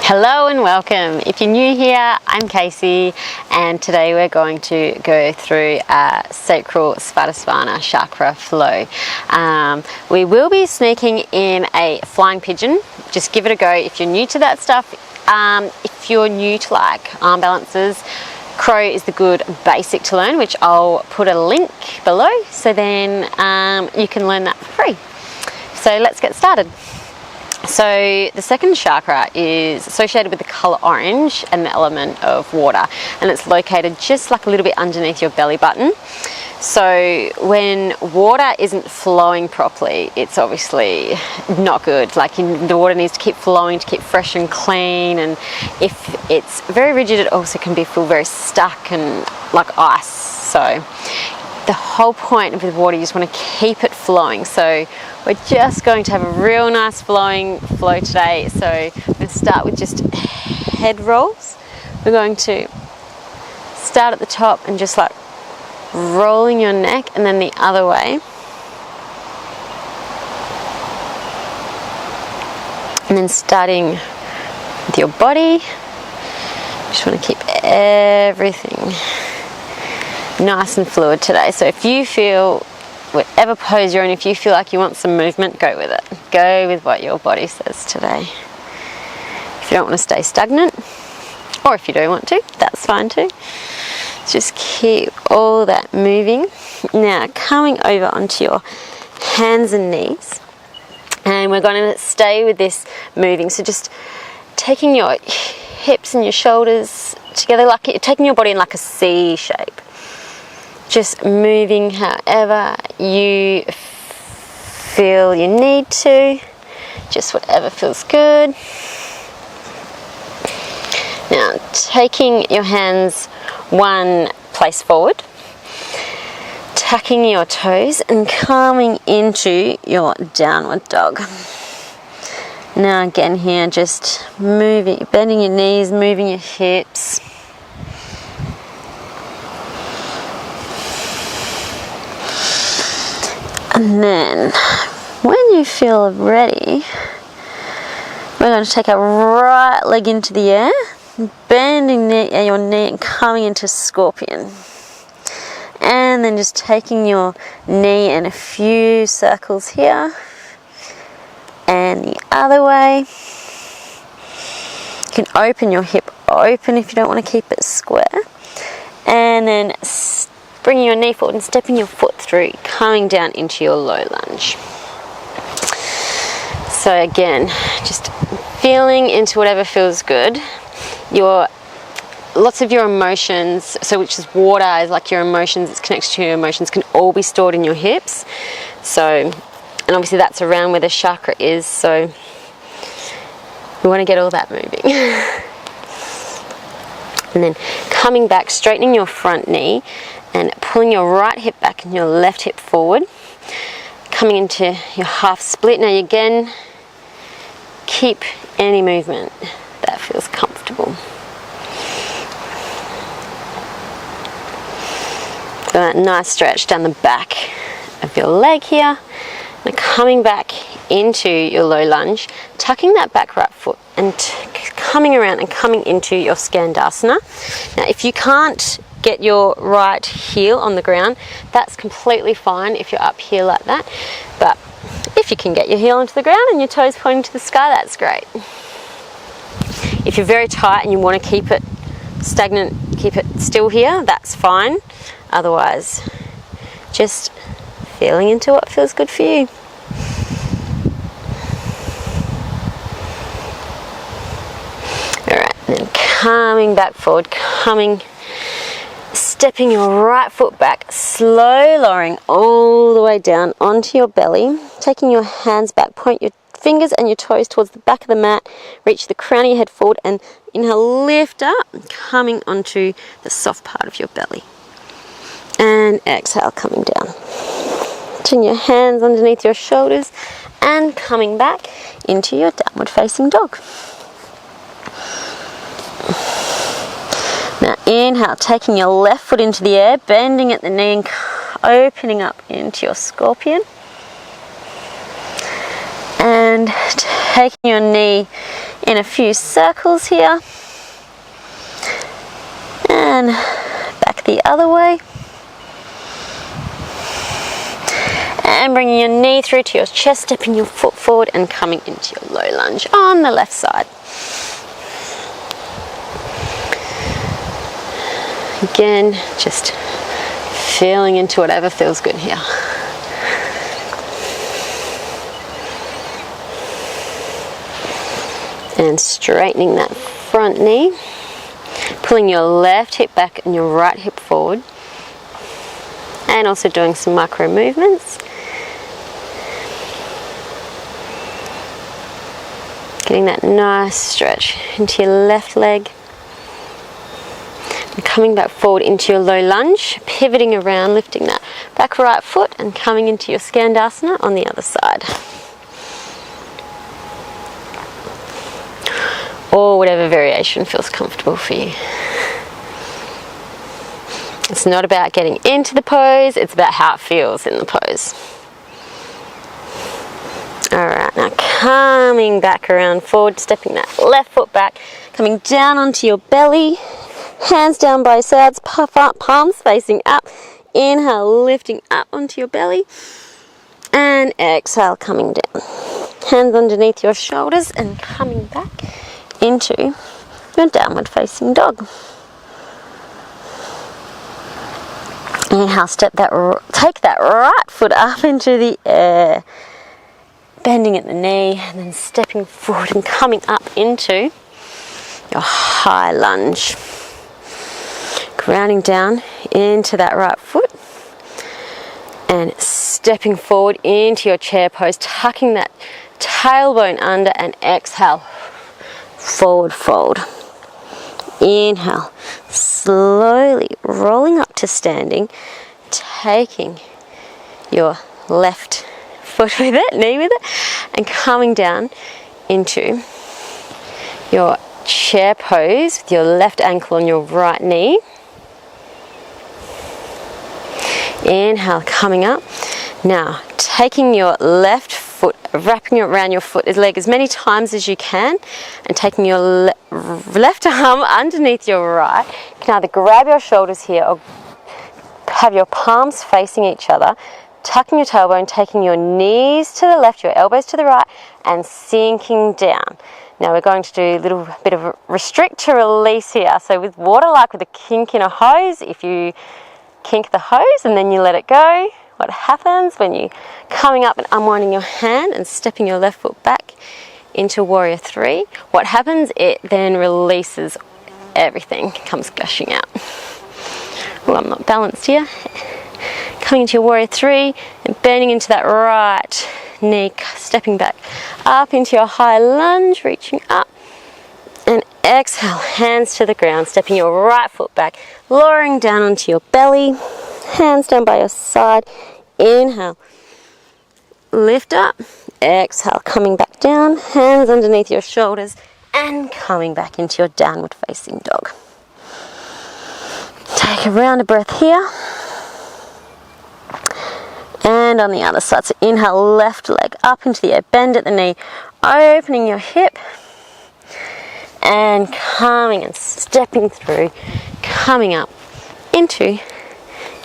Hello and welcome. If you're new here, I'm Kasey, and today we're going to go through a sacral swadhisthana chakra flow. We will be sneaking in a flying pigeon. Just give it a go if you're new to that stuff. If you're new to like arm balances, crow is the good basic to learn, which I'll put a link below, so then you can learn that for free. So let's get started. So the second chakra is associated with the colour orange and the element of water, and it's located just like a little bit underneath your belly button. So when water isn't flowing properly, it's obviously not good. Like the water needs to keep flowing to keep fresh and clean, and if it's very rigid, it also can feel very stuck and like ice. So the whole point of the water, you just want to keep it flowing. So we're just going to have a real nice flowing flow today. So we're going to start with just head rolls. We're going to start at the top and just like rolling your neck, and then the other way. And then starting with your body. Just want to keep everything nice and fluid today. So if you feel, whatever pose you're in, if you feel like you want some movement, go with it. Go with what your body says today. If you don't want to stay stagnant, or if you do want to, that's fine too. Just keep all that moving. Now coming over onto your hands and knees, and we're going to stay with this moving. So just taking your hips and your shoulders together, like you're taking your body in like a C shape. Just moving however you feel you need to, just whatever feels good. Now taking your hands one place forward, tucking your toes and coming into your downward dog. Now again here, just moving, bending your knees, moving your hips. And then, when you feel ready, we're going to take our right leg into the air, bending your knee and coming into scorpion. And then just taking your knee in a few circles here, and the other way. You can open your hip open if you don't want to keep it square. And then bringing your knee forward and stepping your foot through, coming down into your low lunge. So again, just feeling into whatever feels good. Lots of your emotions, so which is water, is like your emotions, it's connected to your emotions, can all be stored in your hips. So, and obviously that's around where the chakra is, so we want to get all that moving. And then coming back, straightening your front knee, and pulling your right hip back and your left hip forward, coming into your half split. Now again, keep any movement that feels comfortable. So that nice stretch down the back of your leg here. Now coming back into your low lunge, tucking that back right foot and coming around and coming into your Swadhisthana. Now if you can't get your right heel on the ground, that's completely fine if you're up here like that, but if you can get your heel onto the ground and your toes pointing to the sky, that's great. If you're very tight and you want to keep it stagnant, keep it still here, that's fine. Otherwise, just feeling into what feels good for you. Alright, then coming back forward, stepping your right foot back, slow lowering all the way down onto your belly, taking your hands back, point your fingers and your toes towards the back of the mat, reach the crown of your head forward, and inhale, lift up, coming onto the soft part of your belly. And exhale, coming down. Turn your hands underneath your shoulders and coming back into your downward facing dog. Now inhale, taking your left foot into the air, bending at the knee and opening up into your scorpion. And And taking your knee in a few circles here. And back the other way. And bringing your knee through to your chest, stepping your foot forward and coming into your low lunge on the left side. Again, just feeling into whatever feels good here. And straightening that front knee, pulling your left hip back and your right hip forward, and also doing some micro movements. Getting that nice stretch into your left leg. And coming back forward into your low lunge, pivoting around, lifting that back right foot and coming into your Skandasana on the other side. Or whatever variation feels comfortable for you. It's not about getting into the pose, it's about how it feels in the pose. Alright, now coming back around forward, stepping that left foot back, coming down onto your belly, hands down by sides, puff up, palms facing up. Inhale, lifting up onto your belly, and exhale, coming down. Hands underneath your shoulders and coming back into your downward facing dog. Inhale, take that right foot up into the air, bending at the knee and then stepping forward and coming up into your high lunge. Grounding down into that right foot and stepping forward into your chair pose, tucking that tailbone under and exhale, forward fold. Inhale, slowly rolling up to standing, taking your left foot with it, knee with it, and coming down into your chair pose with your left ankle on your right knee. Inhale, coming up. Now, taking your left foot, wrapping it around your leg as many times as you can, and taking your left arm underneath your right. You can either grab your shoulders here or have your palms facing each other, tucking your tailbone, taking your knees to the left, your elbows to the right, and sinking down. Now we're going to do a little bit of a restrict to release here. So with water, like with a kink in a hose, if you kink the hose and then you let it go, what happens when you coming up and unwinding your hand and stepping your left foot back into warrior three, what happens, it then releases everything, comes gushing out. Oh, I'm not balanced here. Coming into your warrior three and bending into that right knee, stepping back up into your high lunge, reaching up, and exhale, hands to the ground, stepping your right foot back, lowering down onto your belly, hands down by your side. Inhale, lift up, exhale, coming back down, hands underneath your shoulders, and coming back into your downward facing dog. Take a round of breath here. And on the other side, so inhale, left leg up into the air, bend at the knee, opening your hip, and coming and stepping through, coming up into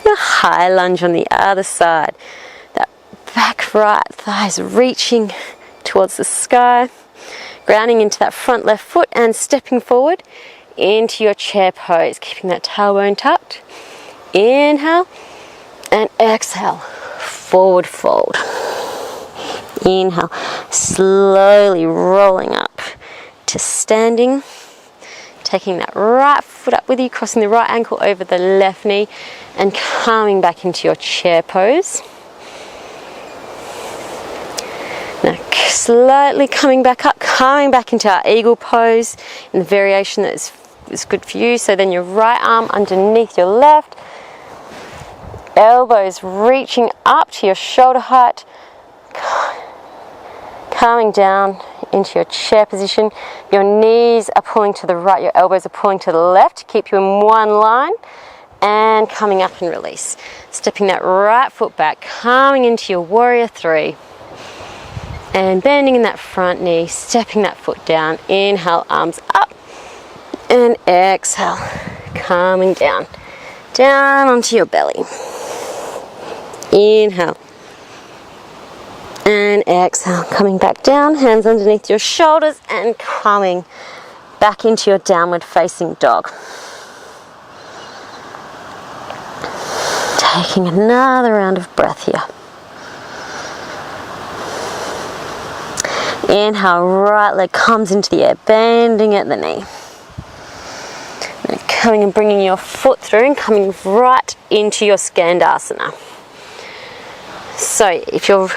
your high lunge on the other side. That back right thighs reaching towards the sky, grounding into that front left foot and stepping forward into your chair pose, keeping that tailbone tucked. Inhale and exhale. Forward fold. Inhale, slowly rolling up to standing, taking that right foot up with you, crossing the right ankle over the left knee and coming back into your chair pose. Now slowly coming back up, coming back into our eagle pose in the variation that is good for you. So then your right arm underneath your left, elbows reaching up to your shoulder height, coming down into your chair position. Your knees are pulling to the right, your elbows are pulling to the left to keep you in one line, and coming up and release. Stepping that right foot back, coming into your warrior three. And bending in that front knee, stepping that foot down. Inhale, arms up. And exhale, coming down. Down onto your belly. Inhale. And exhale, coming back down, hands underneath your shoulders and coming back into your downward facing dog. Taking another round of breath here. Inhale, right leg comes into the air, bending at the knee. And coming and bringing your foot through and coming right into your Swadhisthana. So if you're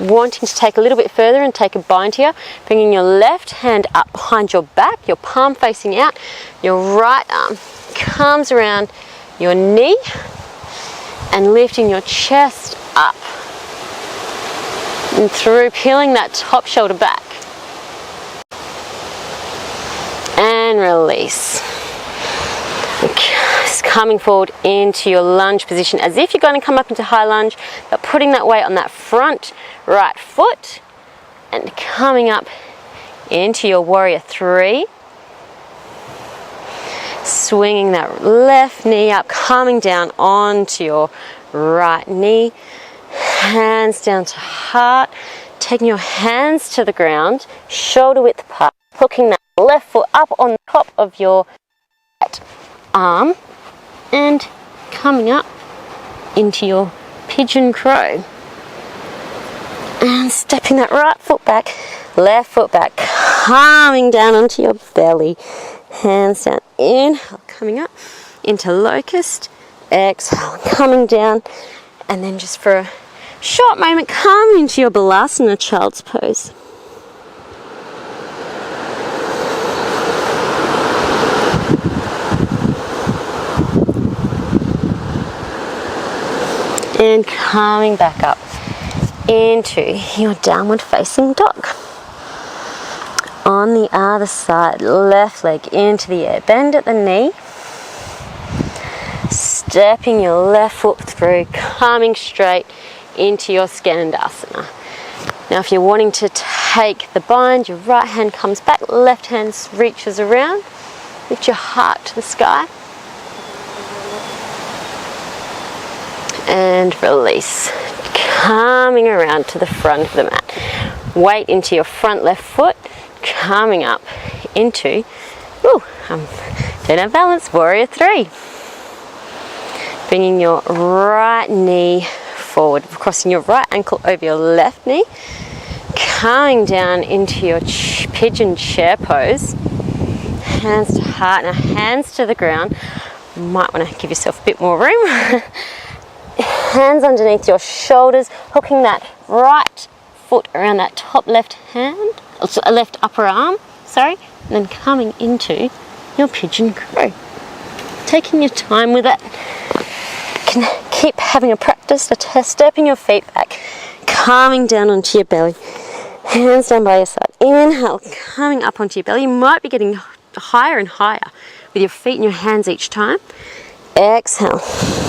wanting to take a little bit further and take a bind here, bringing your left hand up behind your back, your palm facing out, your right arm comes around your knee and lifting your chest up and through, peeling that top shoulder back. And release. Just coming forward into your lunge position as if you're going to come up into high lunge, but putting that weight on that front right foot and coming up into your warrior three. Swinging that left knee up, coming down onto your right knee. Hands down to heart, taking your hands to the ground, shoulder width apart, hooking that left foot up on top of your right arm and coming up into your pigeon crow. And stepping that right foot back, left foot back, coming down onto your belly. Hands down, inhale, coming up into locust, exhale, coming down, and then just for a short moment, come into your balasana, child's pose. And coming back up into your downward facing dog. On the other side, left leg into the air, bend at the knee. Stepping your left foot through, coming straight into your Swadhisthana. Now if you're wanting to take the bind, your right hand comes back, left hand reaches around. Lift your heart to the sky. And release. Coming around to the front of the mat. Weight into your front left foot, coming up into, don't have balance, warrior three. Bringing your right knee forward, crossing your right ankle over your left knee, coming down into your pigeon chair pose. Hands to heart, now hands to the ground. You might want to give yourself a bit more room. Hands underneath your shoulders, hooking that right foot around that top left hand, left upper arm, and then coming into your pigeon crow. Taking your time with it. You can keep having a practice, stepping your feet back, calming down onto your belly, hands down by your side. Inhale, coming up onto your belly. You might be getting higher and higher with your feet and your hands each time. Exhale,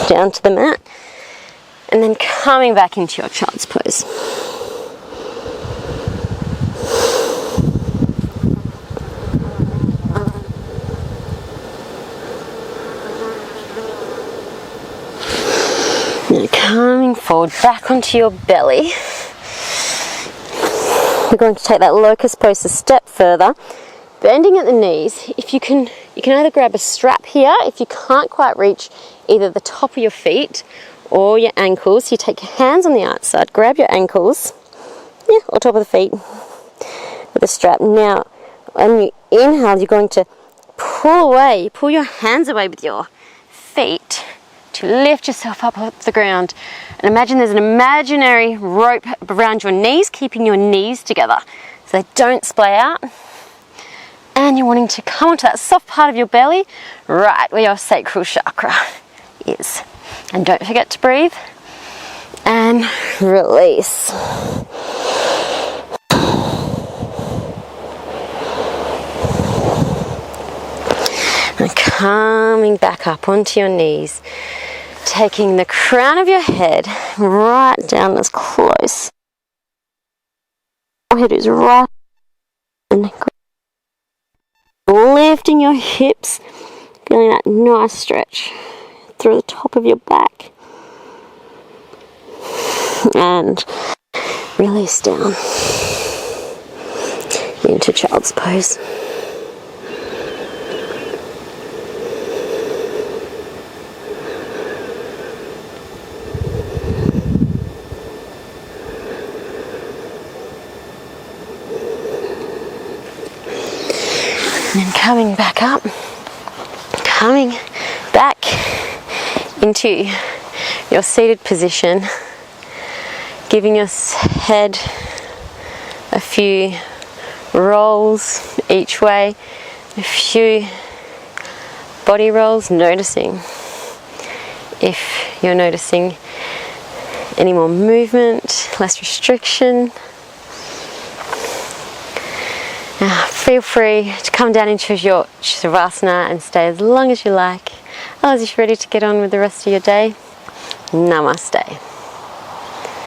down to the mat. And then coming back into your child's pose. Now coming forward back onto your belly. We're going to take that locust pose a step further. Bending at the knees. If you can either grab a strap here if you can't quite reach either the top of your feet or your ankles. You take your hands on the outside, grab your ankles, or top of the feet with a strap. Now, when you inhale, you're going to pull away, pull your hands away with your feet to lift yourself up off the ground. And imagine there's an imaginary rope around your knees, keeping your knees together so they don't splay out. And you're wanting to come onto that soft part of your belly, right where your sacral chakra is. And don't forget to breathe and release. And coming back up onto your knees, taking the crown of your head right down as close head is right and lifting your hips, feeling that nice stretch through the top of your back, and release down into child's pose. And coming back up, coming back into your seated position, giving your head a few rolls each way, a few body rolls, noticing if you're noticing any more movement, less restriction. Feel free to come down into your shavasana and stay as long as you like. Otherwise, if you're ready to get on with the rest of your day, namaste.